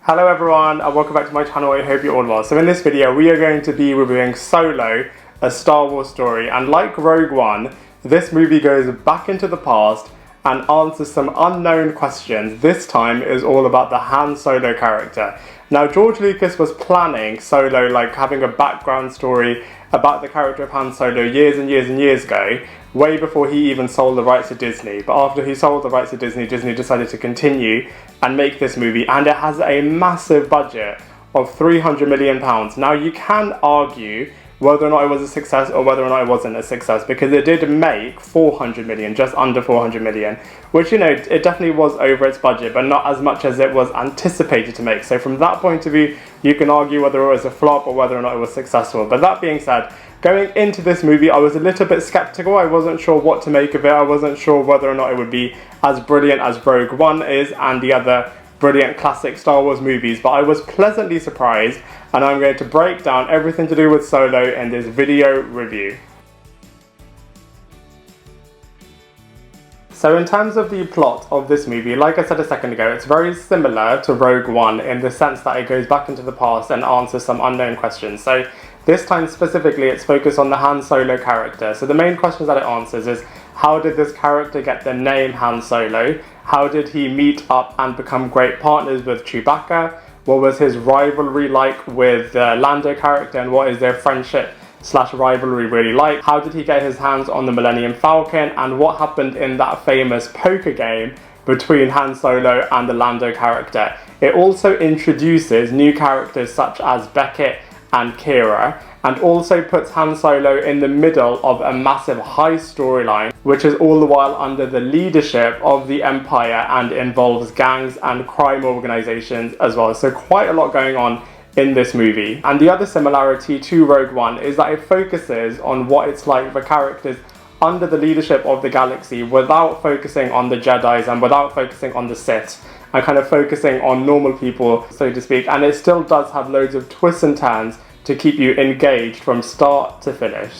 Hello everyone and welcome back to my channel. I hope you're all well. So in this video we are going to be reviewing Solo, a Star Wars story, and like Rogue One, this movie goes back into the past and answers some unknown questions. This time is all about the Han Solo character. Now George Lucas was planning Solo, like having a background story about the character of Han Solo years and years ago, way before he even sold the rights to Disney. But after he sold the rights to Disney, Disney decided to continue and make this movie, and it has a massive budget of £300 million. Now you can argue whether or not it was a success or whether or not it wasn't a success, because it did make 400 million, just under 400 million, which, you know, it definitely was over its budget, but not as much as it was anticipated to make. So from that point of view, you can argue whether it was a flop or whether or not it was successful. But that being said, going into this movie, I was a little bit skeptical. I wasn't sure what to make of it. I wasn't sure whether or not it would be as brilliant as Rogue One is and the other brilliant classic Star Wars movies, but I was pleasantly surprised, and I'm going to break down everything to do with Solo in this video review. So in terms of the plot of this movie, like I said a second ago, it's very similar to Rogue One in the sense that it goes back into the past and answers some unknown questions. So this time specifically, it's focused on the Han Solo character. So the main questions that it answers is, how did this character get the name Han Solo? How did he meet up and become great partners with Chewbacca? What was his rivalry like with the Lando character, and what is their friendship / rivalry really like? How did he get his hands on the Millennium Falcon, and what happened in that famous poker game between Han Solo and the Lando character? It also introduces new characters such as Beckett and Kira, and also puts Han Solo in the middle of a massive high storyline, which is all the while under the leadership of the Empire and involves gangs and crime organizations as well. So quite a lot going on in this movie. And the other similarity to Rogue One is that it focuses on what it's like for characters under the leadership of the galaxy without focusing on the Jedis and without focusing on the Sith, and kind of focusing on normal people, so to speak. And it still does have loads of twists and turns to keep you engaged from start to finish.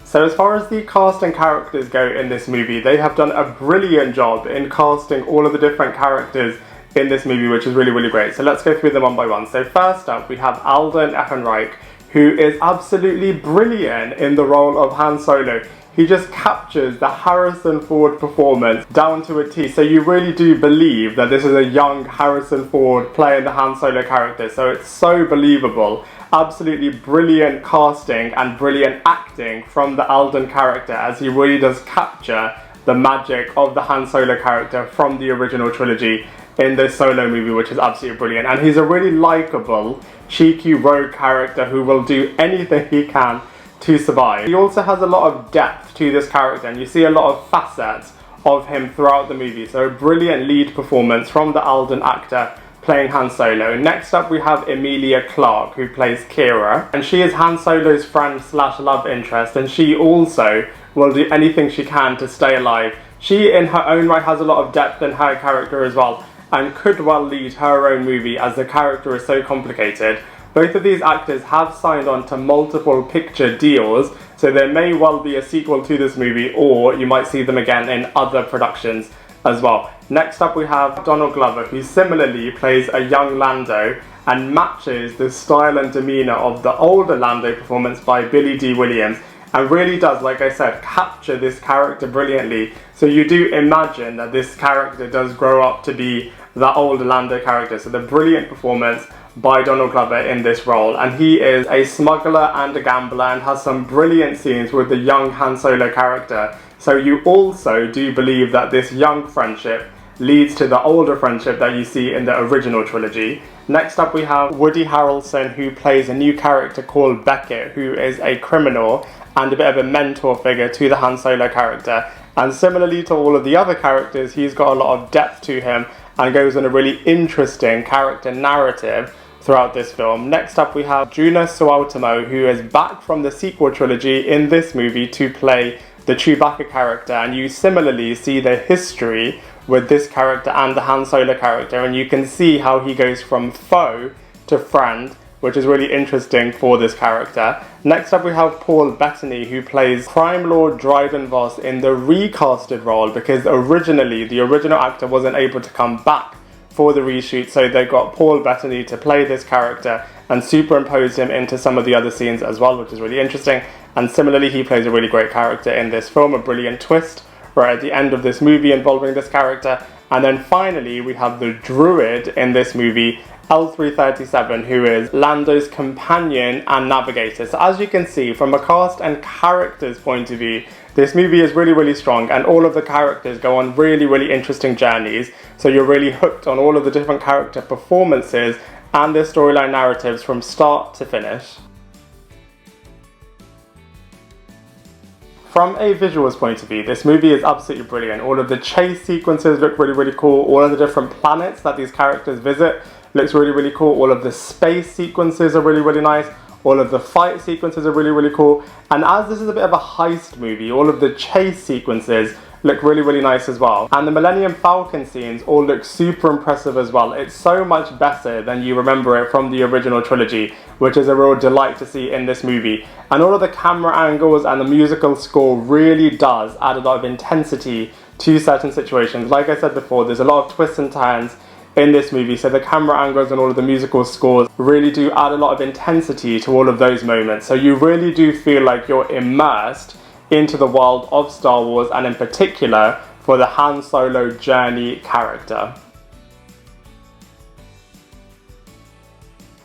So as far as the cast and characters go in this movie, they have done a brilliant job in casting all of the different characters in this movie, which is really great. So let's go through them one by one. So first up, we have Alden Ehrenreich, who is absolutely brilliant in the role of Han Solo. He just captures the Harrison Ford performance down to a T. So you really do believe that this is a young Harrison Ford playing the Han Solo character. So it's so believable. Absolutely brilliant casting and brilliant acting from the Alden character, as he really does capture the magic of the Han Solo character from the original trilogy in this Solo movie, which is absolutely brilliant. And he's a really likable, cheeky rogue character who will do anything he can to survive. He also has a lot of depth to this character, and you see a lot of facets of him throughout the movie. So a brilliant lead performance from the Alden actor playing Han Solo. Next up we have Emilia Clarke, who plays Kira, and she is Han Solo's friend / love interest, and she also will do anything she can to stay alive. She in her own right has a lot of depth in her character as well, and could well lead her own movie, as the character is so complicated. Both of these actors have signed on to multiple picture deals, so there may well be a sequel to this movie, or you might see them again in other productions as well. Next up we have Donald Glover, who similarly plays a young Lando and matches the style and demeanour of the older Lando performance by Billy D. Williams, and really does, like I said, capture this character brilliantly. So you do imagine that this character does grow up to be the older Lando character. So the brilliant performance by Donald Glover in this role, and he is a smuggler and a gambler and has some brilliant scenes with the young Han Solo character. So you also do believe that this young friendship leads to the older friendship that you see in the original trilogy. Next up we have Woody Harrelson, who plays a new character called Beckett, who is a criminal and a bit of a mentor figure to the Han Solo character. And similarly to all of the other characters, he's got a lot of depth to him and goes on a really interesting character narrative throughout this film. Next up we have Joonas Suotamo, who is back from the sequel trilogy in this movie to play the Chewbacca character, and you similarly see the history with this character and the Han Solo character, and you can see how he goes from foe to friend which is really interesting for this character. Next up we have Bettany, who plays crime lord Dryden Voss in the recasted role, because originally the original actor wasn't able to come back for the reshoot, so they got Bettany to play this character and superimpose him into some of the other scenes as well, which is really interesting. And similarly, he plays a really great character in this film, a brilliant twist right at the end of this movie involving this character. And then finally we have the druid in this movie, L337, who is Lando's companion and navigator. So as you can see, from a cast and characters point of view, this movie is really, really strong, and all of the characters go on really, really interesting journeys. So you're really hooked on all of the different character performances and their storyline narratives from start to finish. From a visuals point of view, this movie is absolutely brilliant. All of the chase sequences look really, really cool. All of the different planets that these characters visit looks really, really cool. All of the space sequences are really, really nice. All of the fight sequences are really, really cool. And as this is a bit of a heist movie, all of the chase sequences look really, really nice as well. And the Millennium Falcon scenes all look super impressive as well. It's so much better than you remember it from the original trilogy, which is a real delight to see in this movie. And all of the camera angles and the musical score really does add a lot of intensity to certain situations. Like I said before, there's a lot of twists and turns in this movie, so the camera angles and all of the musical scores really do add a lot of intensity to all of those moments. So you really do feel like you're immersed into the world of Star Wars, and in particular for the Han Solo journey character.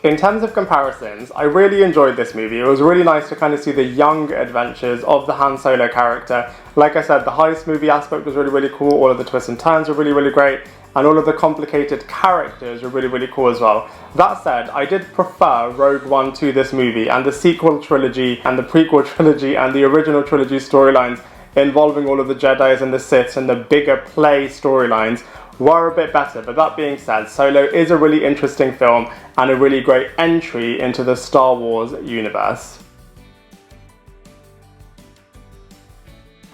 In terms of comparisons, I really enjoyed this movie. It was really nice to kind of see the young adventures of the Han Solo character. Like I said, the heist movie aspect was really, really cool. All of the twists and turns were really, really great. And all of the complicated characters were really, really cool as well. That said, I did prefer Rogue One to this movie, and the sequel trilogy and the prequel trilogy and the original trilogy storylines involving all of the Jedis and the Siths and the bigger play storylines were a bit better. But that being said, Solo is a really interesting film and a really great entry into the Star Wars universe.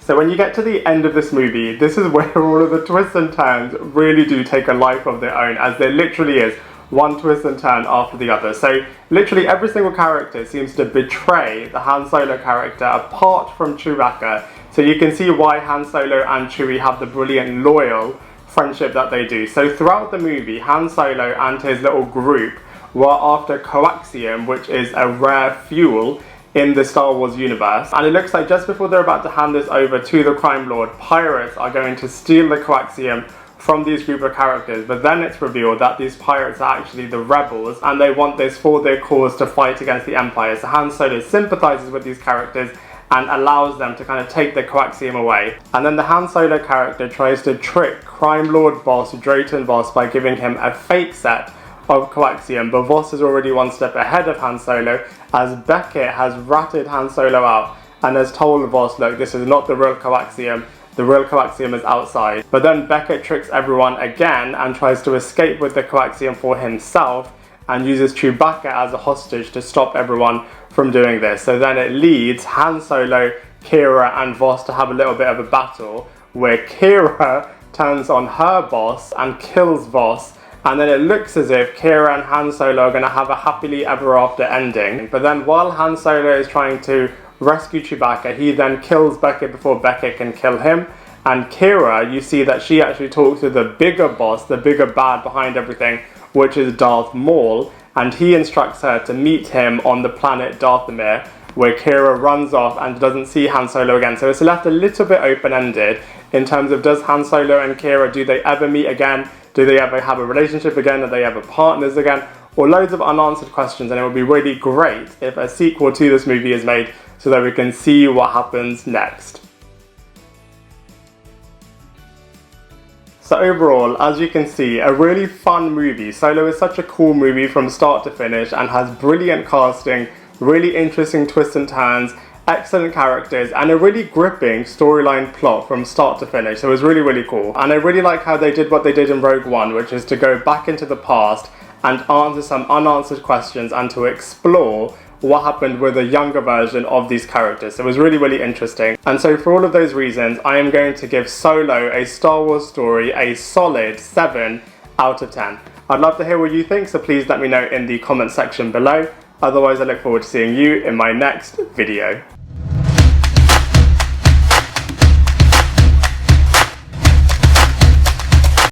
So when you get to the end of this movie, this is where all of the twists and turns really do take a life of their own, as there literally is one twist and turn after the other. So literally every single character seems to betray the Han Solo character apart from Chewbacca. So you can see why Han Solo and Chewie have the brilliant loyal friendship that they do. So throughout the movie, Han Solo and his little group were after coaxium, which is a rare fuel in the Star Wars universe. And it looks like just before they're about to hand this over to the crime lord, pirates are going to steal the coaxium from these group of characters. But then it's revealed that these pirates are actually the rebels, and they want this for their cause to fight against the Empire. So Han Solo sympathizes with these characters and allows them to kind of take the coaxium away. And then the Han Solo character tries to trick crime lord boss Drayton Voss by giving him a fake set of coaxium, but Voss is already one step ahead of Han Solo, as Beckett has ratted Han Solo out and has told Voss, look, this is not the real coaxium, the real coaxium is outside. But then Beckett tricks everyone again and tries to escape with the coaxium for himself, and uses Chewbacca as a hostage to stop everyone from doing this. So then it leads Han Solo, Kira and Voss to have a little bit of a battle, where Kira turns on her boss and kills Voss. And then it looks as if Kira and Han Solo are going to have a happily ever after ending. But then while Han Solo is trying to rescue Chewbacca, he then kills Beckett before Beckett can kill him. And Kira, you see that she actually talks to the bigger boss, the bigger bad behind everything, which is Darth Maul. And he instructs her to meet him on the planet Dathomir, where Kira runs off and doesn't see Han Solo again. So it's left a little bit open-ended in terms of, does Han Solo and Kira, do they ever meet again? Do they ever have a relationship again? Are they ever partners again? Or loads of unanswered questions, and it would be really great if a sequel to this movie is made so that we can see what happens next. So overall, as you can see, a really fun movie. Solo is such a cool movie from start to finish and has brilliant casting, really interesting twists and turns, excellent characters, and a really gripping storyline plot from start to finish. So it was really, really cool. And I really like how they did what they did in Rogue One, which is to go back into the past and answer some unanswered questions and to explore what happened with a younger version of these characters. So it was really, really interesting. And so for all of those reasons, I am going to give Solo, a Star Wars story, a solid 7 out of 10. I'd love to hear what you think, so please let me know in the comment section below. Otherwise, I look forward to seeing you in my next video.